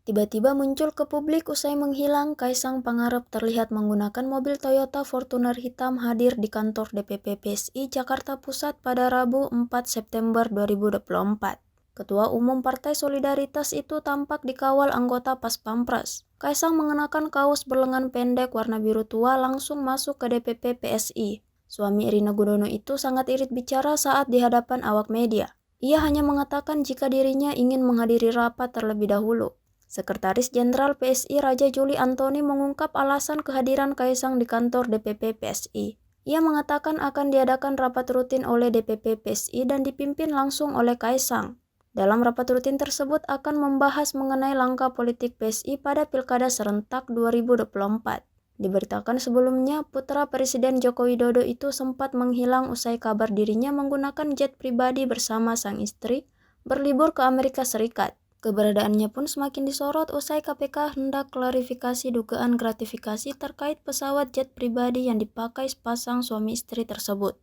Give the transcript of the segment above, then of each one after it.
Tiba-tiba muncul ke publik usai menghilang, Kaisang Pangarep terlihat menggunakan mobil Toyota Fortuner hitam hadir di kantor DPP PSI Jakarta Pusat pada Rabu 4 September 2024. Ketua Umum Partai Solidaritas itu tampak dikawal anggota Pas Pampres. Kaisang mengenakan kaos berlengan pendek warna biru tua langsung masuk ke DPP PSI. Suami Erina Gudono itu sangat irit bicara saat di hadapan awak media. Ia hanya mengatakan jika dirinya ingin menghadiri rapat terlebih dahulu. Sekretaris Jenderal PSI Raja Juli Antoni mengungkap alasan kehadiran Kaisang di kantor DPP PSI. Ia mengatakan akan diadakan rapat rutin oleh DPP PSI dan dipimpin langsung oleh Kaisang. Dalam rapat rutin tersebut akan membahas mengenai langkah politik PSI pada Pilkada Serentak 2024. Diberitakan sebelumnya, putra Presiden Joko Widodo itu sempat menghilang usai kabar dirinya menggunakan jet pribadi bersama sang istri berlibur ke Amerika Serikat. Keberadaannya pun semakin disorot usai KPK hendak klarifikasi dugaan gratifikasi terkait pesawat jet pribadi yang dipakai sepasang suami istri tersebut.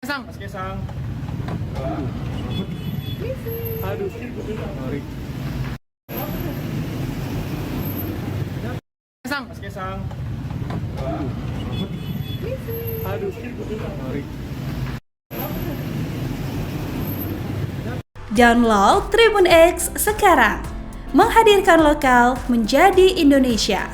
Mas Kaisang. Aduh, sorry. Mas Kaisang. Aduh, sorry. Download Tribun X sekarang, menghadirkan lokal menjadi Indonesia.